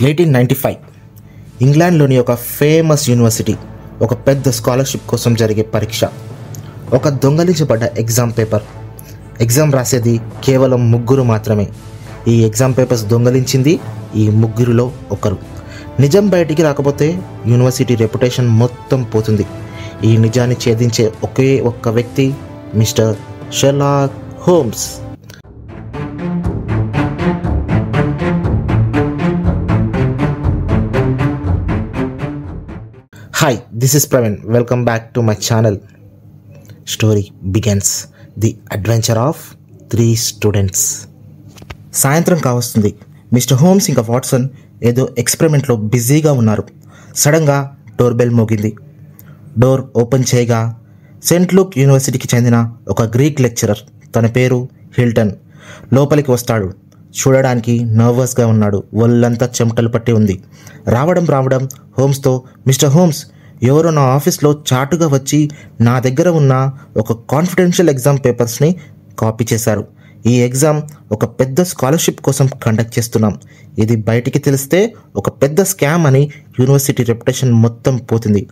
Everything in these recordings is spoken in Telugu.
1895 ఇంగ్లాండ్లోని ఒక ఫేమస్ యూనివర్సిటీ ఒక పెద్ద స్కాలర్షిప్ కోసం జరిగే పరీక్ష. ఒక దొంగలించబడ్డ ఎగ్జామ్ రాసేది కేవలం ముగ్గురు మాత్రమే. ఈ ఎగ్జామ్ పేపర్స్ దొంగలించింది ఈ ముగ్గురిలో ఒకరు. నిజం బయటికి రాకపోతే యూనివర్సిటీ రెప్యుటేషన్ మొత్తం పోతుంది. ఈ నిజాన్ని ఛేదించే ఒకే ఒక్క వ్యక్తి mister Sherlock Holmes. Hi, this is Praveen. Welcome back to my channel. Story begins. The adventure of 3 students. సాయంత్రం కావస్తుంది. మిస్టర్ హోమ్స్ ఇంకా వాట్సన్ ఏదో ఎక్స్పెరిమెంట్లో బిజీగా ఉన్నారు. సడన్గా డోర్ బెల్ మోగింది. డోర్ ఓపెన్ చేయగా సెయింట్ లూక్ యూనివర్సిటీకి చెందిన ఒక గ్రీక్ లెక్చరర్, తన పేరు హిల్టన్, లోపలికి వస్తాడు. చూడడానికి నర్వస్గా ఉన్నాడు. ఒళ్ళంతా చెమటలు పట్టి ఉంది. రావడం హోమ్స్తో, మిస్టర్ హోమ్స్, ఎవరో నా ఆఫీస్లో చాటుగా వచ్చి నా దగ్గర ఉన్న ఒక కాన్ఫిడెన్షియల్ ఎగ్జామ్ పేపర్స్ని కాపీ చేశారు. ఈ ఎగ్జామ్ ఒక పెద్ద స్కాలర్షిప్ కోసం కండక్ట్ చేస్తున్నాం. ఇది బయటికి తెలిస్తే ఒక పెద్ద స్కామ్ అని యూనివర్సిటీ రెప్యుటేషన్ మొత్తం పోతుంది.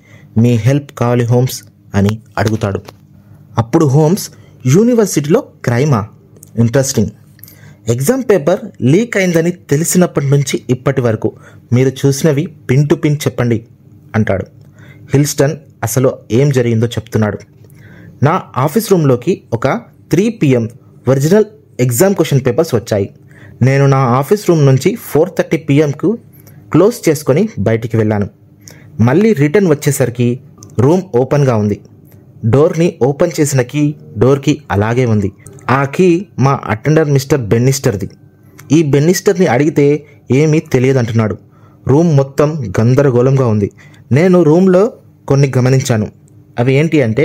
మీ హెల్ప్ కావాలి హోమ్స్ అని అడుగుతాడు. అప్పుడు హోమ్స్, యూనివర్సిటీలో క్రైమా? ఇంట్రెస్టింగ్. ఎగ్జామ్ పేపర్ లీక్ అయిందని తెలిసినప్పటి నుంచి ఇప్పటి వరకు మీరు చూసినవి పిన్ టు పిన్ చెప్పండి అంటాడు. హిల్స్టన్ అసలు ఏం జరిగిందో చెప్తున్నాడు. నా ఆఫీస్ రూమ్లోకి ఒక 3 PM original exam question papers వచ్చాయి. నేను నా ఆఫీస్ రూమ్ నుంచి 4:30 PMకు క్లోజ్ చేసుకొని బయటికి వెళ్ళాను. మళ్ళీ రిటర్న్ వచ్చేసరికి రూమ్ ఓపెన్గా ఉంది. డోర్ని ఓపెన్ చేసిన కీ డోర్కి అలాగే ఉంది. ఆ కీ మా అటెండర్ మిస్టర్ బెన్నిస్టర్ది. ఈ బెన్నిస్టర్ని అడిగితే ఏమీ తెలియదంటున్నాడు. రూమ్ మొత్తం గందరగోళంగా ఉంది. నేను రూమ్లో కొన్ని గమనించాను. అవి ఏంటి అంటే,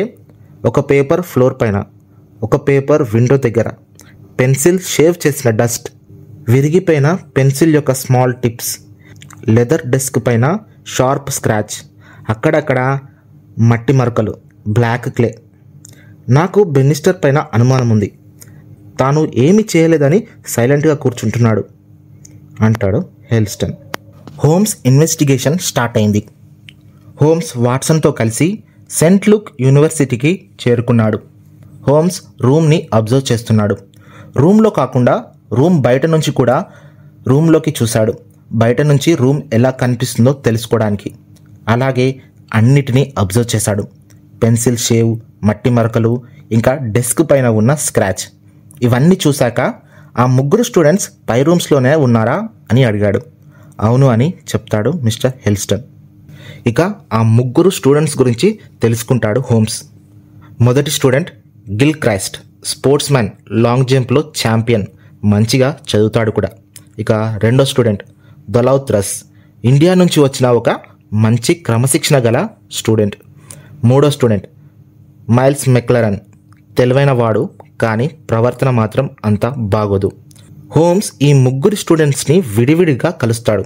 ఒక పేపర్ ఫ్లోర్ పైన, ఒక పేపర్ విండో దగ్గర, పెన్సిల్ షేవ్ చేసిన డస్ట్, విరిగిపోయిన పెన్సిల్ యొక్క స్మాల్ టిప్స్, లెదర్ డెస్క్ పైన షార్ప్ స్క్రాచ్, అక్కడక్కడ మట్టి మరకలు, బ్లాక్ క్లే. నాకు బెన్నిస్టర్ పైన అనుమానం ఉంది. తాను ఏమీ చేయలేదని సైలెంట్గా కూర్చుంటున్నాడు అంటాడు హిల్స్టన్. హోమ్స్ ఇన్వెస్టిగేషన్ స్టార్ట్ అయింది. హోమ్స్ వాట్సన్తో కలిసి సెయింట్ లూక్ యూనివర్సిటీకి చేరుకున్నాడు. హోమ్స్ రూమ్ని అబ్జర్వ్ చేస్తున్నాడు. రూమ్లో కాకుండా రూమ్ బయట నుంచి కూడా రూమ్లోకి చూశాడు. బయట నుంచి రూమ్ ఎలా కనిపిస్తుందో తెలుసుకోవడానికి. అలాగే అన్నిటినీ అబ్జర్వ్ చేశాడు. పెన్సిల్ షేవ్, మట్టి మరకలు, ఇంకా డెస్క్ పైన ఉన్న స్క్రాచ్. ఇవన్నీ చూశాక ఆ ముగ్గురు స్టూడెంట్స్ పై రూమ్స్లోనే ఉన్నారా అని అడిగాడు. అవును అని చెప్తాడు మిస్టర్ హిల్స్టన్. ఇక ఆ ముగ్గురు స్టూడెంట్స్ గురించి తెలుసుకుంటాడు హోమ్స్. మొదటి student Gilchrist, sportsman, long జంప్లో ఛాంపియన్, మంచిగా చదువుతాడు కూడా. ఇక రెండో స్టూడెంట్ దొలౌత్రస్, ఇండియా నుంచి వచ్చిన ఒక మంచి క్రమశిక్షణ గల స్టూడెంట్. మూడో స్టూడెంట్ మైల్స్ మెక్లరన్, తెలివైన వాడు కానీ ప్రవర్తన మాత్రం అంత బాగోదు. హోమ్స్ ఈ ముగ్గురు స్టూడెంట్స్ని విడివిడిగా కలుస్తాడు.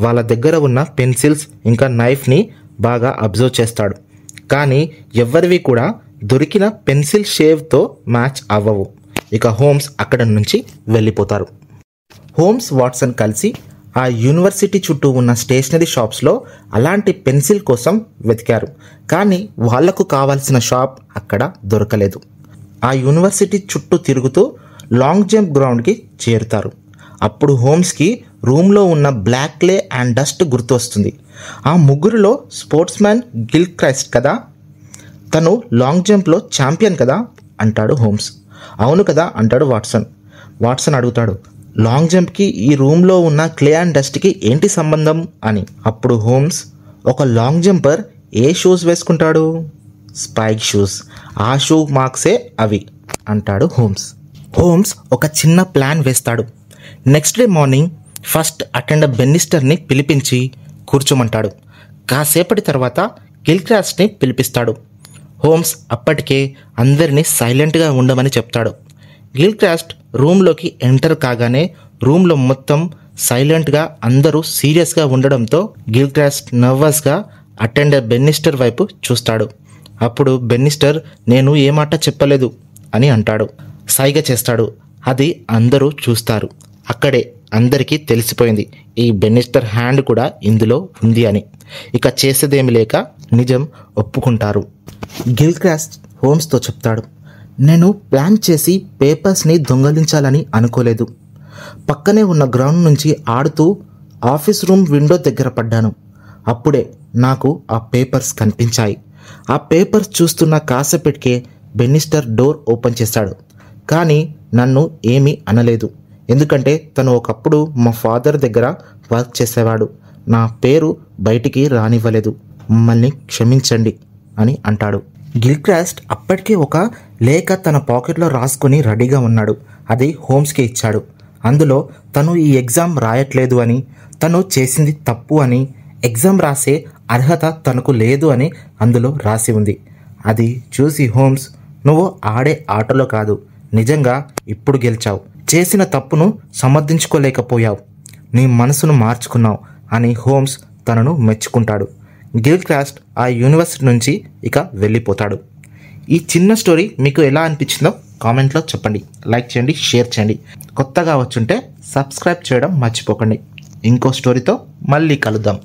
వాళ్ళ దగ్గర ఉన్న పెన్సిల్స్ ఇంకా నైఫ్ని బాగా అబ్జర్వ్ చేస్తాడు. కానీ ఎవరివి కూడా దొరికిన పెన్సిల్ షేవ్తో మ్యాచ్ అవ్వవు. ఇక హోమ్స్ అక్కడ నుంచి వెళ్ళిపోతారు. హోమ్స్, వాట్సన్ కలిసి ఆ యూనివర్సిటీ చుట్టూ ఉన్న స్టేషనరీ షాప్స్లో అలాంటి పెన్సిల్ కోసం వెతికారు. కానీ వాళ్లకు కావాల్సిన షాప్ అక్కడ దొరకలేదు. ఆ యూనివర్సిటీ చుట్టూ తిరుగుతూ లాంగ్ జంప్ గ్రౌండ్కి చేరుతారు. అప్పుడు హోమ్స్కి రూమ్లో ఉన్న బ్లాక్ క్లే అండ్ డస్ట్ గుర్తు వస్తుంది. ఆ ముగ్గురులో స్పోర్ట్స్ మ్యాన్ గిల్క్రైస్ట్ కదా, తను లాంగ్ జంప్లో ఛాంపియన్ కదా అంటాడు హోమ్స్. అవును కదా అంటాడు వాట్సన్. వాట్సన్ అడుగుతాడు, లాంగ్ జంప్కి ఈ రూమ్లో ఉన్న క్లే అండ్ డస్ట్కి ఏంటి సంబంధం అని. అప్పుడు హోమ్స్, ఒక లాంగ్ జంపర్ ఏ షూస్ వేసుకుంటాడు? Spike shoes. ఆ షూ మార్క్సే అవి అంటాడు హోమ్స్. హోమ్స్ ఒక చిన్న ప్లాన్ వేస్తాడు. Next day morning first attender బెన్నిస్టర్ని పిలిపించి కూర్చోమంటాడు. కాసేపటి తర్వాత గిల్క్రైస్ట్ని పిలిపిస్తాడు. హోమ్స్ అప్పటికే అందరినీ సైలెంట్గా ఉండమని చెప్తాడు. గిల్క్రైస్ట్ రూమ్లోకి ఎంటర్ కాగానే రూమ్లో మొత్తం సైలెంట్గా అందరూ సీరియస్గా ఉండడంతో గిల్క్రైస్ట్ నర్వస్గా అటెండర్ బెన్నిస్టర్ వైపు చూస్తాడు. అప్పుడు బెన్నిస్టర్, నేను ఏ మాట చెప్పలేదు అని అంటాడు. సైగ చేస్తాడు. అది అందరూ చూస్తారు. అక్కడే అందరికీ తెలిసిపోయింది ఈ బెన్నిస్టర్ హ్యాండ్ కూడా ఇందులో ఉంది అని. ఇక చేసేదేమి లేక నిజం ఒప్పుకుంటారు. గిల్క్రాస్ట్ హోమ్స్తో చెప్తాడు, నేను ప్లాన్ చేసి పేపర్స్ని దొంగలించాలని అనుకోలేదు. పక్కనే ఉన్న గ్రౌండ్ నుంచి ఆడుతూ ఆఫీస్ రూమ్ విండో దగ్గర పడ్డాను. అప్పుడే నాకు ఆ పేపర్స్ కనిపించాయి. ఆ పేపర్స్ చూస్తున్న కాసేపటికే బెన్నిస్టర్ డోర్ ఓపెన్ చేశాడు. కానీ నన్ను ఏమీ అనలేదు, ఎందుకంటే తను ఒకప్పుడు మా ఫాదర్ దగ్గర వర్క్ చేసేవాడు. నా పేరు బయటికి రానివ్వలేదు, మమ్మల్ని క్షమించండి అని అంటాడు. గిల్క్రాస్ట్ అప్పటికే ఒక లేఖ తన పాకెట్లో రాసుకొని రెడీగా ఉన్నాడు. అది హోమ్స్కి ఇచ్చాడు. అందులో తను ఈ ఎగ్జామ్ రాయట్లేదు అని, తను చేసింది తప్పు అని, ఎగ్జామ్ రాసే అర్హత తనకు లేదు అని అందులో రాసి ఉంది. అది చూసి హోమ్స్, నువ్వు ఆడే ఆటలో కాదు, నిజంగా ఇప్పుడు గెలిచావు. చేసిన తప్పును సమర్థించుకోలేకపోయావు, నీ మనసును మార్చుకున్నావు అని హోమ్స్ తనను మెచ్చుకుంటాడు. గిల్క్రాస్ట్ ఆ యూనివర్సిటీ నుంచి ఇక వెళ్ళిపోతాడు. ఈ చిన్న స్టోరీ మీకు ఎలా అనిపించిందో కామెంట్లో చెప్పండి. లైక్ చేయండి, షేర్ చేయండి. కొత్తగా వచ్చుంటే సబ్స్క్రైబ్ చేయడం మర్చిపోకండి. ఇంకో స్టోరీతో మళ్ళీ కలుద్దాం.